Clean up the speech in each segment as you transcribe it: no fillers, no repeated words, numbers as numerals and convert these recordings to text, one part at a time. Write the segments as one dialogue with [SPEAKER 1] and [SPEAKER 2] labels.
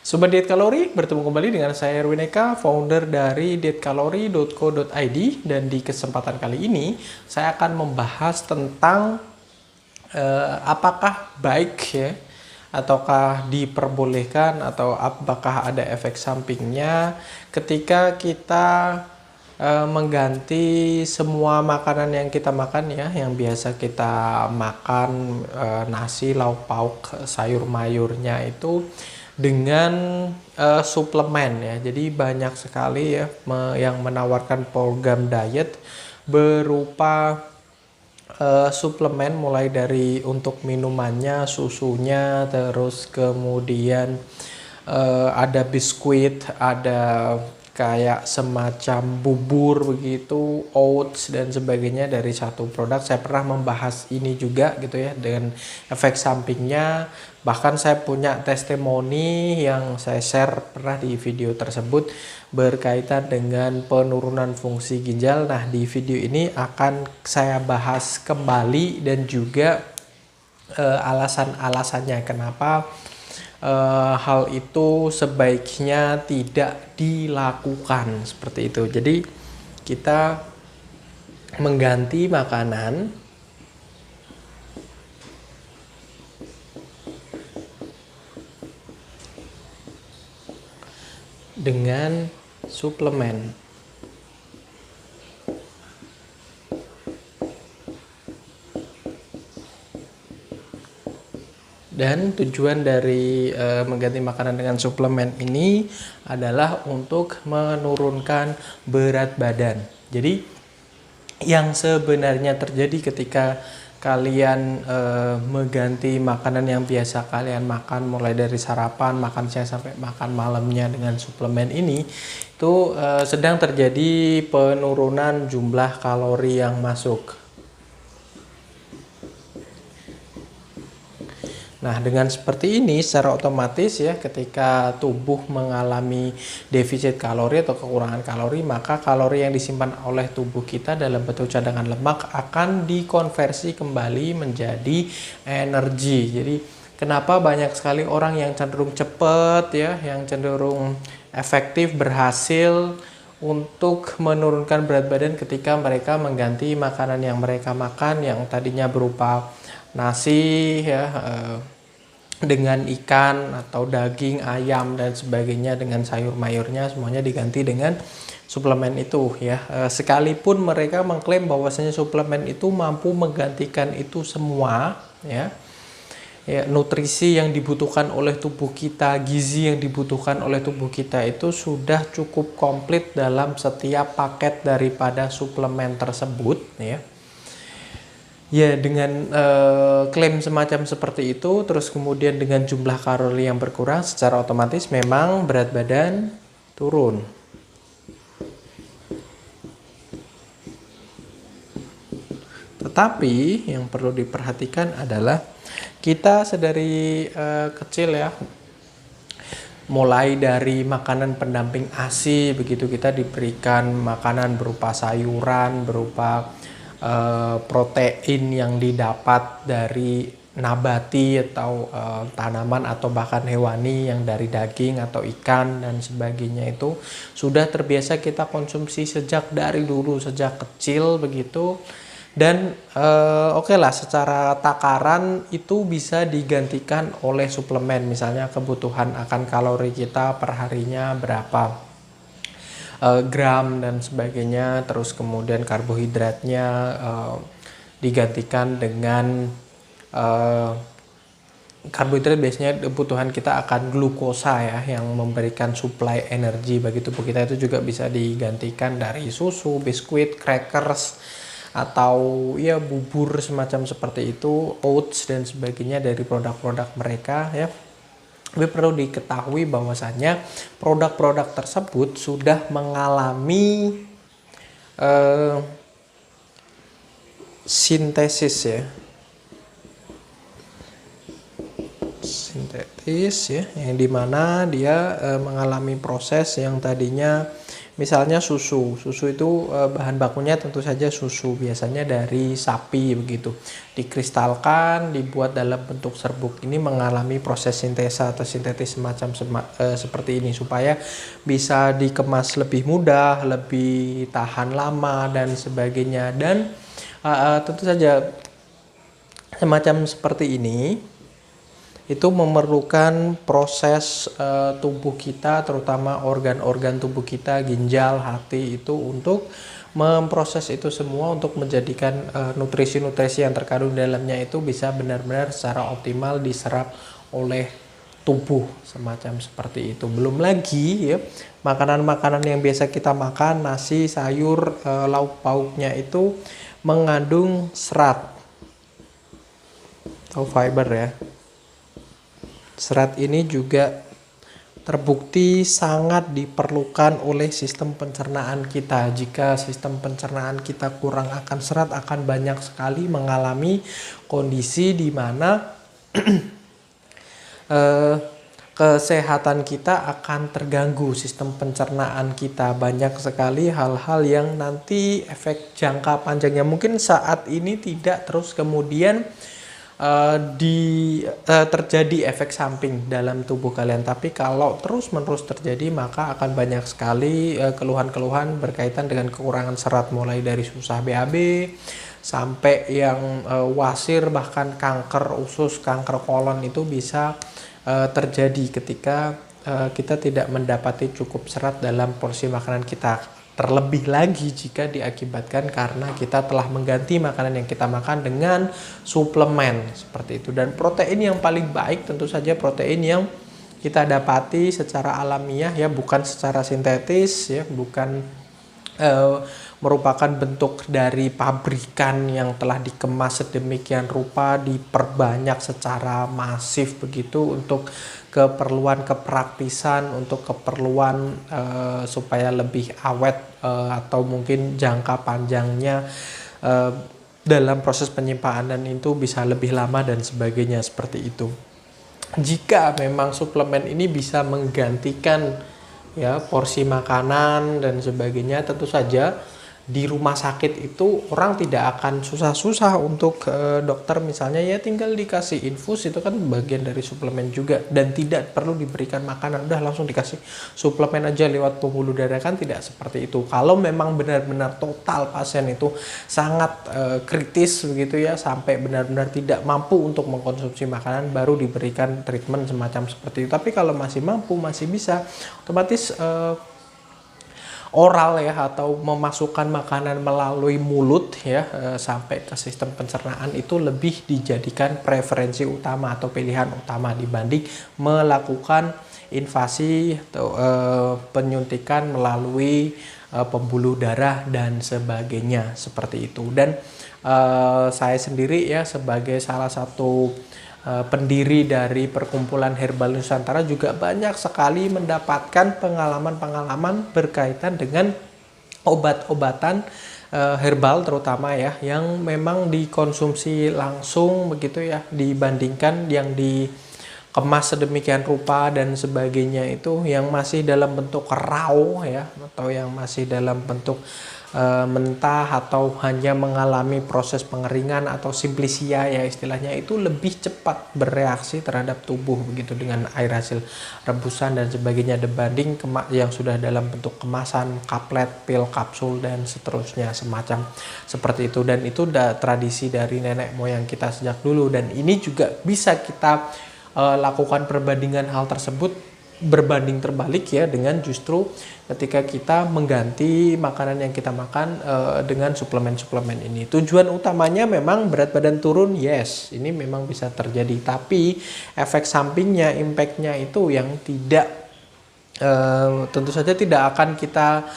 [SPEAKER 1] Sobat Diet Kalori, bertemu kembali dengan saya Erwin Eka, founder dari dietkalori.co.id, dan di kesempatan kali ini saya akan membahas tentang apakah baik ya, ataukah diperbolehkan atau apakah ada efek sampingnya ketika kita mengganti semua makanan yang kita makan ya, yang biasa kita makan nasi, lauk pauk, sayur mayurnya itu dengan suplemen ya. Jadi banyak sekali ya yang menawarkan program diet berupa suplemen, mulai dari untuk minumannya, susunya, terus kemudian ada biskuit, ada kayak semacam bubur begitu, oats dan sebagainya dari satu produk. Saya pernah membahas ini juga gitu ya, dengan efek sampingnya. Bahkan saya punya testimoni yang saya share pernah di video tersebut berkaitan dengan penurunan fungsi ginjal. Nah, di video ini akan saya bahas kembali dan juga alasan-alasannya kenapa hal itu sebaiknya tidak dilakukan seperti itu. Jadi kita mengganti makanan dengan suplemen. Dan tujuan dari mengganti makanan dengan suplemen ini adalah untuk menurunkan berat badan. Jadi yang sebenarnya terjadi ketika kalian mengganti makanan yang biasa kalian makan, mulai dari sarapan, makan siang sampai makan malamnya dengan suplemen ini, itu sedang terjadi penurunan jumlah kalori yang masuk. Nah, dengan seperti ini secara otomatis ya, ketika tubuh mengalami defisit kalori atau kekurangan kalori, maka kalori yang disimpan oleh tubuh kita dalam bentuk cadangan lemak akan dikonversi kembali menjadi energi. Jadi kenapa banyak sekali orang yang cenderung cepat ya, yang cenderung efektif, berhasil untuk menurunkan berat badan ketika mereka mengganti makanan yang mereka makan, yang tadinya berupa nasi ya, dengan ikan atau daging, ayam dan sebagainya, dengan sayur mayurnya, semuanya diganti dengan suplemen itu ya. Sekalipun mereka mengklaim bahwasanya suplemen itu mampu menggantikan itu semua ya. Ya, nutrisi yang dibutuhkan oleh tubuh kita, gizi yang dibutuhkan oleh tubuh kita itu sudah cukup komplit dalam setiap paket daripada suplemen tersebut ya. Ya, dengan klaim semacam seperti itu, terus kemudian dengan jumlah kalori yang berkurang, secara otomatis memang berat badan turun. Tetapi yang perlu diperhatikan adalah kita sedari kecil ya, mulai dari makanan pendamping ASI, begitu kita diberikan makanan berupa sayuran, berupa protein yang didapat dari nabati atau tanaman atau bahkan hewani, yang dari daging atau ikan dan sebagainya, itu sudah terbiasa kita konsumsi sejak dari dulu, sejak kecil begitu. Dan oke lah, secara takaran itu bisa digantikan oleh suplemen. Misalnya kebutuhan akan kalori kita per harinya berapa gram dan sebagainya, terus kemudian karbohidratnya digantikan dengan karbohidrat. Biasanya kebutuhan kita akan glukosa ya, yang memberikan suplai energi bagi tubuh kita. Itu juga bisa digantikan dari susu, biskuit, crackers, atau ya bubur semacam seperti itu, oats dan sebagainya dari produk-produk mereka ya. Tapi perlu diketahui bahwasanya produk-produk tersebut sudah mengalami sintesis ya, yang dimana dia mengalami proses yang tadinya Misalnya susu itu bahan bakunya tentu saja susu, biasanya dari sapi begitu. Dikristalkan, dibuat dalam bentuk serbuk. Ini mengalami proses sintesa atau sintetis semacam seperti ini supaya bisa dikemas lebih mudah, lebih tahan lama dan sebagainya. Dan tentu saja semacam seperti ini itu memerlukan proses tubuh kita, terutama organ-organ tubuh kita, ginjal, hati itu untuk memproses itu semua untuk menjadikan nutrisi-nutrisi yang terkandung di dalamnya itu bisa benar-benar secara optimal diserap oleh tubuh, semacam seperti itu. Belum lagi ya makanan-makanan yang biasa kita makan, nasi, sayur, lauk pauknya itu mengandung serat atau fiber ya. Serat ini juga terbukti sangat diperlukan oleh sistem pencernaan kita. Jika sistem pencernaan kita kurang akan serat, akan banyak sekali mengalami kondisi di mana kesehatan kita akan terganggu, sistem pencernaan kita. Banyak sekali hal-hal yang nanti efek jangka panjangnya mungkin saat ini tidak, terus kemudian terjadi efek samping dalam tubuh kalian, tapi kalau terus-menerus terjadi maka akan banyak sekali keluhan-keluhan berkaitan dengan kekurangan serat, mulai dari susah BAB sampai yang wasir, bahkan kanker usus, kanker kolon itu bisa terjadi ketika kita tidak mendapati cukup serat dalam porsi makanan kita. Terlebih lagi jika diakibatkan karena kita telah mengganti makanan yang kita makan dengan suplemen seperti itu. Dan protein yang paling baik tentu saja protein yang kita dapati secara alamiah ya, bukan secara sintetis ya, bukan merupakan bentuk dari pabrikan yang telah dikemas sedemikian rupa, diperbanyak secara masif begitu untuk keperluan kepraktisan, untuk keperluan supaya lebih awet atau mungkin jangka panjangnya dalam proses penyimpanan itu bisa lebih lama dan sebagainya seperti itu. Jika memang suplemen ini bisa menggantikan ya porsi makanan dan sebagainya, tentu saja di rumah sakit itu orang tidak akan susah-susah untuk dokter misalnya ya tinggal dikasih infus, itu kan bagian dari suplemen juga, dan tidak perlu diberikan makanan, udah langsung dikasih suplemen aja lewat pembuluh darah, kan tidak seperti itu. Kalau memang benar-benar total pasien itu sangat kritis begitu ya, sampai benar-benar tidak mampu untuk mengkonsumsi makanan, baru diberikan treatment semacam seperti itu. Tapi kalau masih mampu, masih bisa, otomatis oral ya, atau memasukkan makanan melalui mulut ya sampai ke sistem pencernaan itu lebih dijadikan preferensi utama atau pilihan utama dibanding melakukan invasi atau penyuntikan melalui pembuluh darah dan sebagainya seperti itu. Dan saya sendiri ya sebagai salah satu pendiri dari Perkumpulan Herbal Nusantara juga banyak sekali mendapatkan pengalaman-pengalaman berkaitan dengan obat-obatan herbal terutama ya, yang memang dikonsumsi langsung begitu ya, dibandingkan yang dikemas sedemikian rupa dan sebagainya itu yang masih dalam bentuk raw ya, atau yang masih dalam bentuk mentah atau hanya mengalami proses pengeringan atau simplisia ya istilahnya, itu lebih cepat bereaksi terhadap tubuh begitu dengan air hasil rebusan dan sebagainya dibanding yang sudah dalam bentuk kemasan, kaplet, pil, kapsul dan seterusnya semacam seperti itu. Dan itu udah tradisi dari nenek moyang kita sejak dulu, dan ini juga bisa kita lakukan perbandingan hal tersebut berbanding terbalik ya, dengan justru ketika kita mengganti makanan yang kita makan dengan suplemen-suplemen ini. Tujuan utamanya memang berat badan turun, yes, ini memang bisa terjadi, tapi efek sampingnya, impactnya itu yang tidak tentu saja tidak akan kita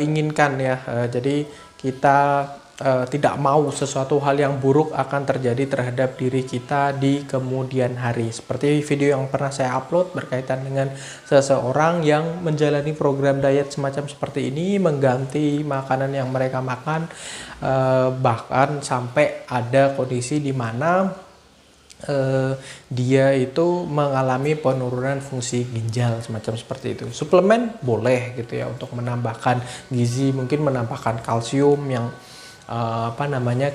[SPEAKER 1] inginkan ya. Jadi kita tidak mau sesuatu hal yang buruk akan terjadi terhadap diri kita di kemudian hari. Seperti video yang pernah saya upload berkaitan dengan seseorang yang menjalani program diet semacam seperti ini, mengganti makanan yang mereka makan, bahkan sampai ada kondisi di mana dia itu mengalami penurunan fungsi ginjal semacam seperti itu. Suplemen boleh gitu ya untuk menambahkan gizi, mungkin menambahkan kalsium yang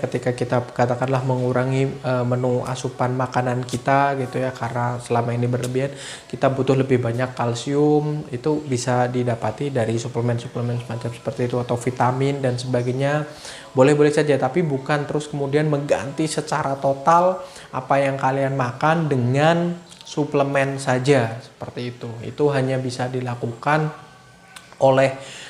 [SPEAKER 1] ketika kita katakanlah mengurangi menu asupan makanan kita gitu ya, karena selama ini berlebihan kita butuh lebih banyak kalsium, itu bisa didapati dari suplemen-suplemen semacam seperti itu, atau vitamin dan sebagainya. Boleh-boleh saja, tapi bukan terus kemudian mengganti secara total apa yang kalian makan dengan suplemen saja seperti itu. Itu hanya bisa dilakukan oleh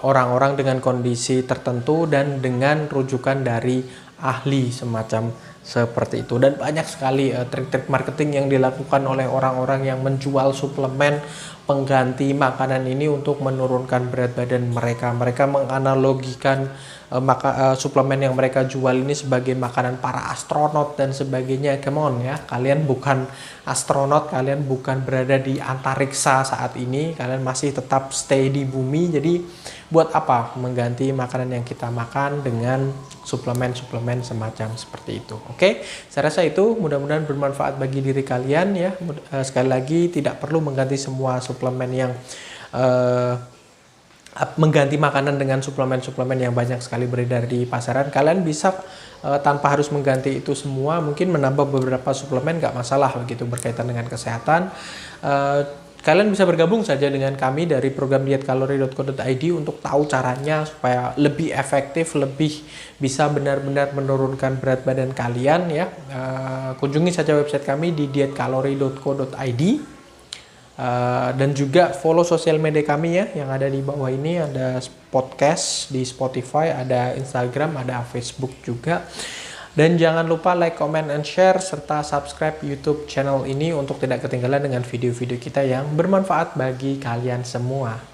[SPEAKER 1] orang-orang dengan kondisi tertentu dan dengan rujukan dari ahli semacam seperti itu. Dan banyak sekali trik-trik marketing yang dilakukan oleh orang-orang yang menjual suplemen pengganti makanan ini untuk menurunkan berat badan mereka. Mereka menganalogikan suplemen yang mereka jual ini sebagai makanan para astronot dan sebagainya. Come on ya, kalian bukan astronot, kalian bukan berada di antariksa saat ini, kalian masih tetap stay di bumi. Jadi buat apa mengganti makanan yang kita makan dengan suplemen-suplemen semacam seperti itu. Oke, saya rasa itu mudah-mudahan bermanfaat bagi diri kalian ya. Sekali lagi, tidak perlu mengganti semua suplemen yang mengganti makanan dengan suplemen-suplemen yang banyak sekali beredar di pasaran. Kalian bisa tanpa harus mengganti itu semua, mungkin menambah beberapa suplemen nggak masalah begitu berkaitan dengan kesehatan. Kalian bisa bergabung saja dengan kami dari program dietkalori.co.id untuk tahu caranya supaya lebih efektif, lebih bisa benar-benar menurunkan berat badan kalian ya. Kunjungi saja website kami di dietkalori.co.id. Dan juga follow sosial media kami ya, yang ada di bawah ini. Ada podcast di Spotify, ada Instagram, ada Facebook juga. Dan jangan lupa like, comment, and share, serta subscribe YouTube channel ini untuk tidak ketinggalan dengan video-video kita yang bermanfaat bagi kalian semua.